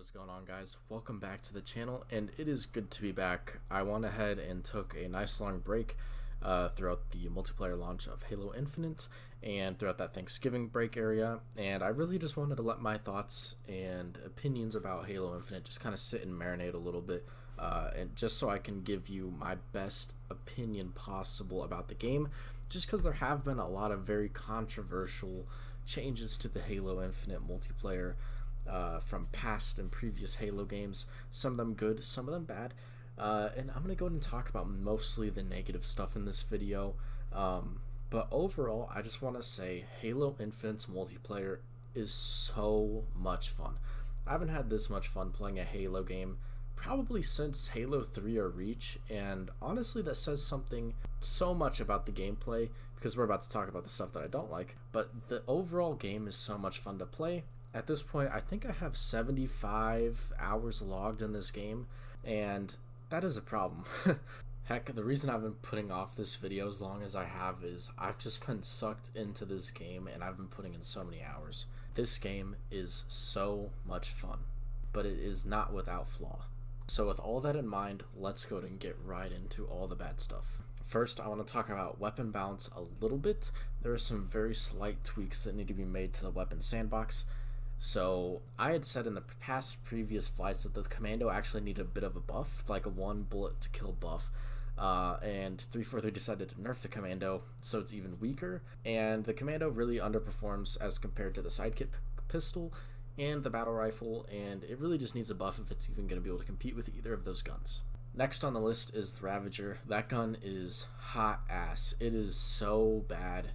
is going on, guys? Welcome back to the channel, and it is good to be back. I went ahead and took a nice long break throughout the multiplayer launch of Halo Infinite and throughout that Thanksgiving break area, and I really just wanted to let my thoughts and opinions about Halo Infinite just kind of sit and marinate a little bit, and just so I can give you my best opinion possible about the game, just because there have been a lot of very controversial changes to the Halo Infinite multiplayer from past and previous Halo games, some of them good, some of them bad, and I'm going to go ahead and talk about mostly the negative stuff in this video, but overall I just want to say Halo Infinite's multiplayer is so much fun. I haven't had this much fun playing a Halo game probably since Halo 3 or Reach, and honestly that says something so much about the gameplay, because we're about to talk about the stuff that I don't like, but the overall game is so much fun to play. At this point, I think I have 75 hours logged in this game, and that is a problem. Heck, the reason I've been putting off this video as long as I have is I've just been sucked into this game and I've been putting in so many hours. This game is so much fun, but it is not without flaw. So with all that in mind, let's go ahead and get right into all the bad stuff. First, I want to talk about weapon balance a little bit. There are some very slight tweaks that need to be made to the weapon sandbox. So I had said in the previous flights that the commando actually needed a bit of a buff, like a 1 bullet to kill buff, and 343 decided to nerf the commando so it's even weaker, and the commando really underperforms as compared to the sidekick pistol and the battle rifle, and it really just needs a buff if it's even going to be able to compete with either of those guns. Next on the list is the Ravager. That gun is hot ass. It is so bad.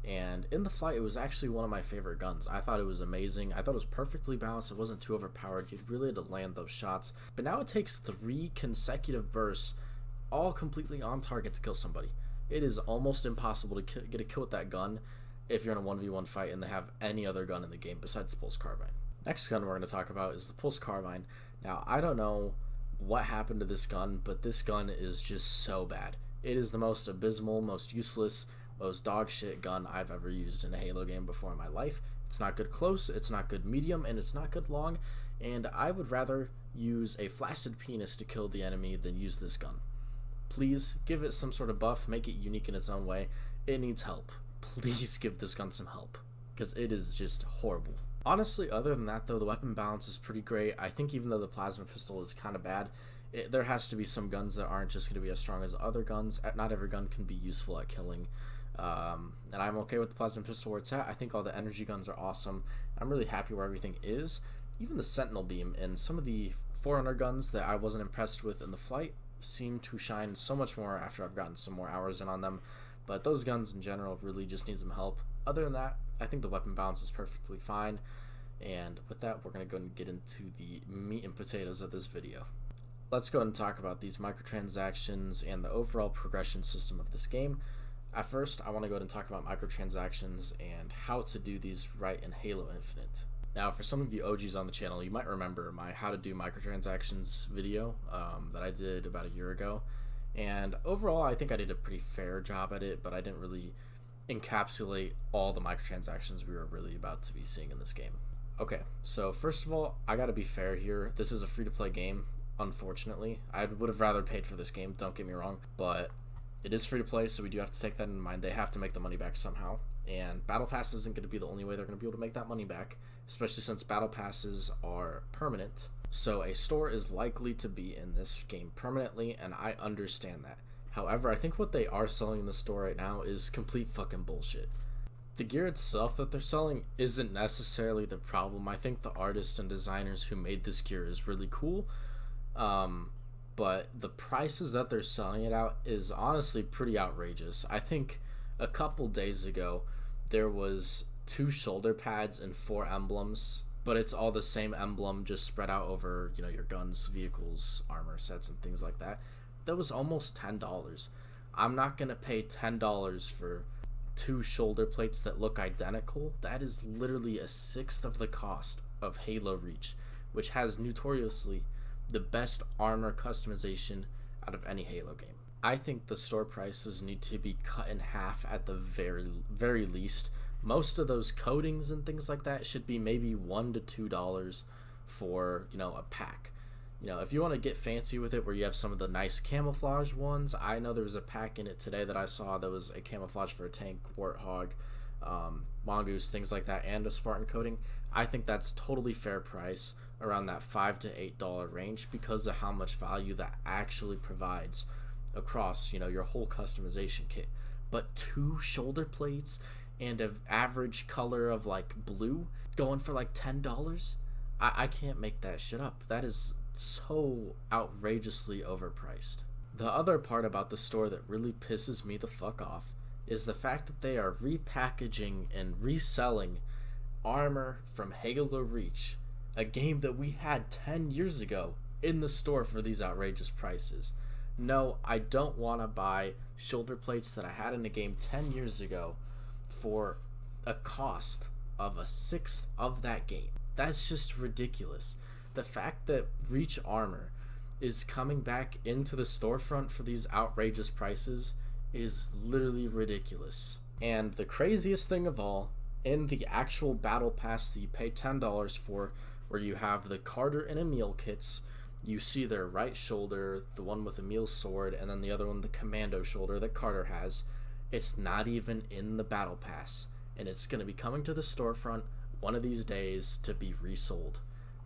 And in the flight, it was actually one of my favorite guns. I thought it was amazing. I thought it was perfectly balanced. It wasn't too overpowered. You really had to land those shots. But now it takes 3 consecutive bursts, all completely on target to kill somebody. It is almost impossible to get a kill with that gun if you're in a 1v1 fight and they have any other gun in the game besides the Pulse Carbine. Next gun we're going to talk about is the Pulse Carbine. Now, I don't know what happened to this gun, but this gun is just so bad. It is the most abysmal, most useless, most dog shit gun I've ever used in a Halo game before in my life. It's not good close, it's not good medium, and it's not good long, and I would rather use a flaccid penis to kill the enemy than use this gun. Please give it some sort of buff, make it unique in its own way. It needs help. Please give this gun some help, because it is just horrible. Honestly, other than that though, the weapon balance is pretty great. I think even though the plasma pistol is kind of bad, there has to be some guns that aren't just going to be as strong as other guns. Not every gun can be useful at killing. And I'm okay with the plasma pistol where it's at. I think all the energy guns are awesome. I'm really happy where everything is. Even the Sentinel beam and some of the Forerunner guns that I wasn't impressed with in the flight seem to shine so much more after I've gotten some more hours in on them. But those guns in general really just need some help. Other than that, I think the weapon balance is perfectly fine. And with that, we're going to go and get into the meat and potatoes of this video. Let's go ahead and talk about these microtransactions and the overall progression system of this game. At first, I want to go ahead and talk about microtransactions and how to do these right in Halo Infinite. Now, for some of you OGs on the channel, you might remember my how to do microtransactions video that I did about a year ago. And overall, I think I did a pretty fair job at it, but I didn't really encapsulate all the microtransactions we were really about to be seeing in this game. Okay, so first of all, I gotta be fair here. This is a free-to-play game, unfortunately. I would have rather paid for this game, don't get me wrong, but it is free to play, so we do have to take that in mind. They have to make the money back somehow, and Battle Pass isn't going to be the only way they're going to be able to make that money back, especially since Battle Passes are permanent. So a store is likely to be in this game permanently, and I understand that. However, I think what they are selling in the store right now is complete fucking bullshit. The gear itself that they're selling isn't necessarily the problem. I think the artists and designers who made this gear is really cool, but the prices that they're selling it out is honestly pretty outrageous. I think a couple days ago there was 2 shoulder pads and 4 emblems, but it's all the same emblem just spread out over, you know, your guns, vehicles, armor sets, and things like that. That was almost $10. I'm not gonna pay $10 for 2 shoulder plates that look identical. That is literally a sixth of the cost of Halo Reach, which has notoriously the best armor customization out of any Halo game. I think the store prices need to be cut in half at the very least. Most of those coatings and things like that should be maybe $1 to $2 for, a pack. If you want to get fancy with it, where you have some of the nice camouflage ones, I know there was a pack in it today that I saw that was a camouflage for a tank, warthog, mongoose, things like that, and a Spartan coating. I think that's totally fair price, around that $5 to $8 range, because of how much value that actually provides across, your whole customization kit. But 2 shoulder plates and an average color of like blue going for like $10, I can't make that shit up. That is so outrageously overpriced. The other part about the store that really pisses me the fuck off is the fact that they are repackaging and reselling armor from Halo Reach, a game that we had 10 years ago, in the store for these outrageous prices. No, I don't want to buy shoulder plates that I had in a game 10 years ago for a cost of a sixth of that game. That's just ridiculous. The fact that Reach armor is coming back into the storefront for these outrageous prices is literally ridiculous. And the craziest thing of all, in the actual battle pass that you pay $10 for, where you have the Carter and Emil kits, you see their right shoulder, the one with Emil's sword, and then the other one, the commando shoulder that Carter has. It's not even in the battle pass, and it's going to be coming to the storefront one of these days to be resold.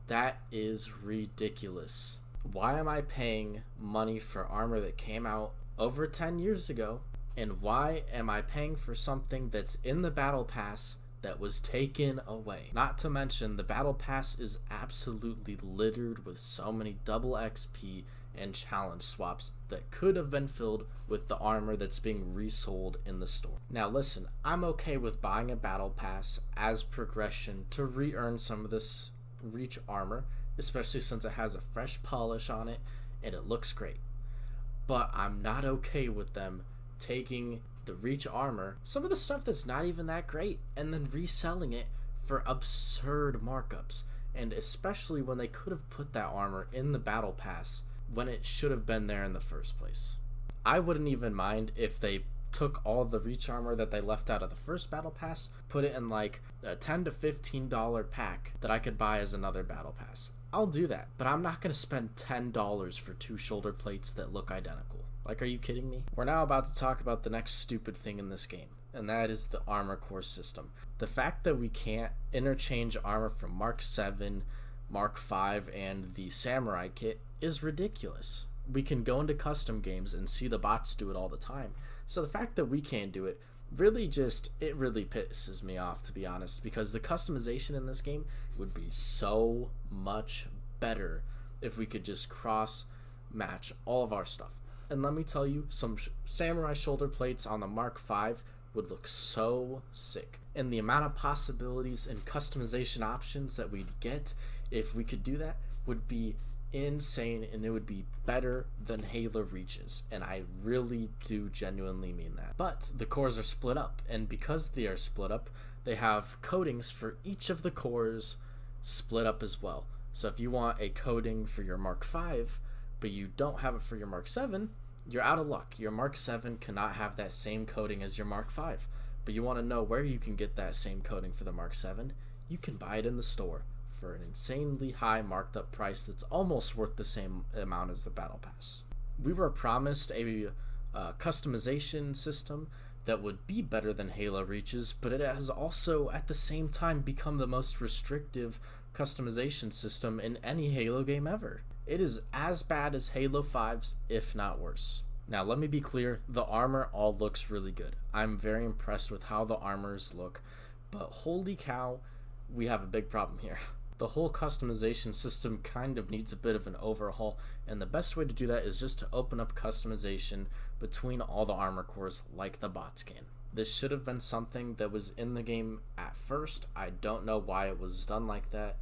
That is ridiculous. Why am I paying money for armor that came out over 10 years ago? And why am I paying for something that's in the battle pass that was taken away? Not to mention, the battle pass is absolutely littered with so many double XP and challenge swaps that could have been filled with the armor that's being resold in the store. Now listen, I'm okay with buying a battle pass as progression to re-earn some of this Reach armor, especially since it has a fresh polish on it and it looks great. But I'm not okay with them taking the Reach armor, some of the stuff that's not even that great, and then reselling it for absurd markups, and especially when they could have put that armor in the battle pass when it should have been there in the first place. I wouldn't even mind if they took all the Reach armor that they left out of the first battle pass, put it in like a $10 to $15 pack that I could buy as another battle pass. I'll do that, but I'm not going to spend $10 for 2 shoulder plates that look identical. Like, are you kidding me? We're now about to talk about the next stupid thing in this game, and that is the armor core system. The fact that we can't interchange armor from Mark 7, Mark 5, and the Samurai kit is ridiculous. We can go into custom games and see the bots do it all the time. So the fact that we can't do it really pisses me off, to be honest, because the customization in this game would be so much better if we could just cross match all of our stuff. And let me tell you, some samurai shoulder plates on the Mark 5 would look so sick. And the amount of possibilities and customization options that we'd get if we could do that would be insane, and it would be better than Halo Reaches, and I really do genuinely mean that. But the cores are split up, and because they are split up, they have coatings for each of the cores split up as well. So if you want a coating for your Mark 5 but you don't have it for your Mark 7, you're out of luck. Your Mark 7 cannot have that same coating as your Mark 5. But you want to know where you can get that same coating for the Mark 7? You can buy it in the store for an insanely high marked up price that's almost worth the same amount as the battle pass. We were promised a customization system that would be better than Halo Reaches, but it has also at the same time become the most restrictive customization system in any Halo game ever. It is as bad as Halo 5's, if not worse. Now let me be clear, the armor all looks really good. I'm very impressed with how the armors look, but holy cow, we have a big problem here. The whole customization system kind of needs a bit of an overhaul, and the best way to do that is just to open up customization between all the armor cores like the bots can. This should have been something that was in the game at first. I don't know why it was done like that,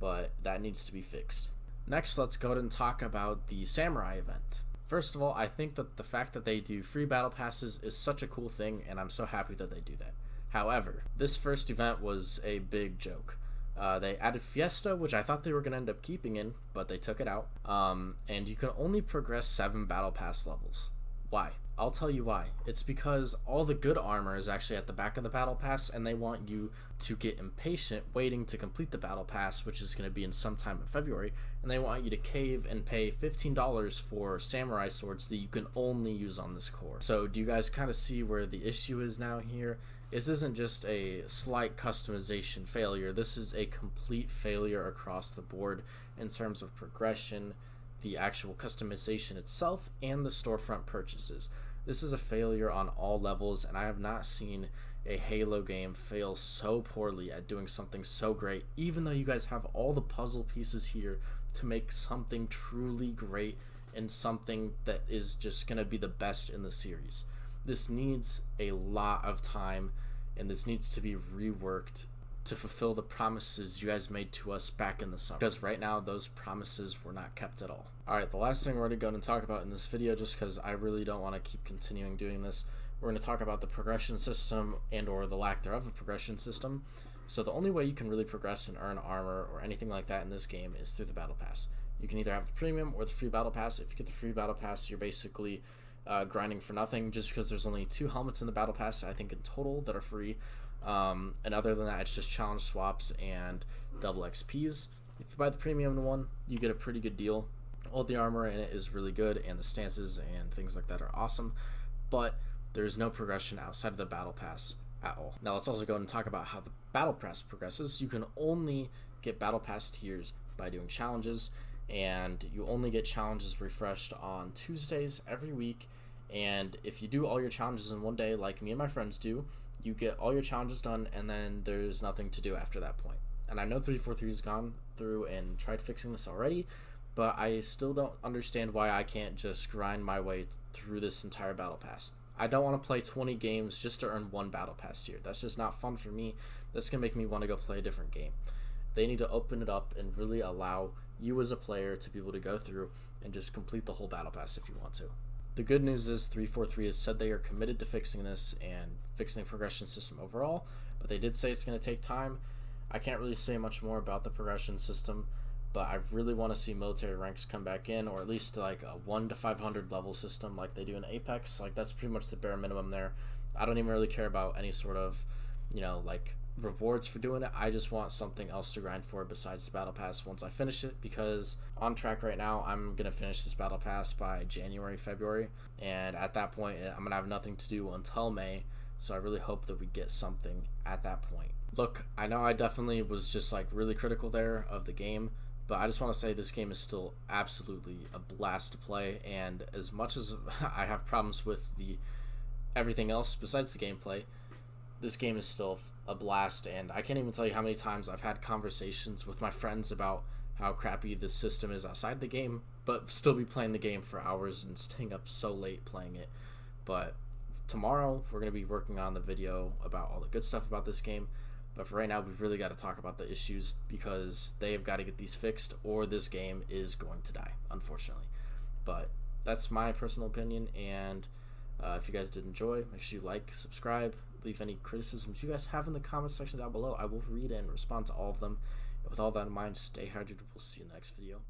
but that needs to be fixed. Next, let's go ahead and talk about the Samurai event. First of all, I think that the fact that they do free battle passes is such a cool thing, and I'm so happy that they do that. However, this first event was a big joke. They added Fiesta, which I thought they were going to end up keeping in, but they took it out. And you can only progress 7 battle pass levels. Why? I'll tell you why. It's because all the good armor is actually at the back of the battle pass, and they want you to get impatient waiting to complete the battle pass, which is going to be in sometime in February, and they want you to cave and pay $15 for samurai swords that you can only use on this core. So do you guys kind of see where the issue is now here? This isn't just a slight customization failure, this is a complete failure across the board in terms of progression, the actual customization itself, and the storefront purchases. This is a failure on all levels, and I have not seen a Halo game fail so poorly at doing something so great, even though you guys have all the puzzle pieces here to make something truly great and something that is just going to be the best in the series. This needs a lot of time, and this needs to be reworked to fulfill the promises you guys made to us back in the summer, because right now those promises were not kept at all. Alright, the last thing we're going to go and talk about in this video, just because I really don't want to keep continuing doing this, we're going to talk about the progression system and or the lack thereof of progression system. So the only way you can really progress and earn armor or anything like that in this game is through the battle pass. You can either have the premium or the free battle pass. If you get the free battle pass, you're basically grinding for nothing, just because there's only 2 helmets in the battle pass, I think, in total that are free. And other than that, it's just challenge swaps and double XPs. If you buy the premium one, you get a pretty good deal. All the armor in it is really good, and the stances and things like that are awesome, but there's no progression outside of the battle pass at all. Now let's also go and talk about how the battle pass progresses. You can only get battle pass tiers by doing challenges, and you only get challenges refreshed on Tuesdays every week. And if you do all your challenges in one day, like me and my friends do, you get all your challenges done, and then there's nothing to do after that point. And I know 343 has gone through and tried fixing this already, but I still don't understand why I can't just grind my way through this entire battle pass. I don't want to play 20 games just to earn one battle pass tier. That's just not fun for me. That's going to make me want to go play a different game. They need to open it up and really allow you as a player to be able to go through and just complete the whole battle pass if you want to. The good news is 343 has said they are committed to fixing this and fixing the progression system overall, but they did say it's going to take time. I can't really say much more about the progression system, but I really want to see military ranks come back in, or at least like a 1 to 500 level system like they do in Apex. Like, that's pretty much the bare minimum there. I don't even really care about any sort of, like rewards for doing it. I just want something else to grind for besides the battle pass once I finish it, because on track right now, I'm gonna finish this battle pass by January, February, and at that point I'm gonna have nothing to do until May. So I really hope that we get something at that point. Look, I know I definitely was just like really critical there of the game, but I just want to say this game is still absolutely a blast to play, and as much as I have problems with the everything else besides the gameplay, this game is still a blast. And I can't even tell you how many times I've had conversations with my friends about how crappy this system is outside the game, but still be playing the game for hours and staying up so late playing it. But tomorrow we're going to be working on the video about all the good stuff about this game, but for right now we've really got to talk about the issues, because they have got to get these fixed or this game is going to die, unfortunately. But that's my personal opinion, and if you guys did enjoy, make sure you like, subscribe, leave any criticisms you guys have in the comment section down below. I will read and respond to all of them. And with all that in mind, stay hydrated. We'll see you in the next video.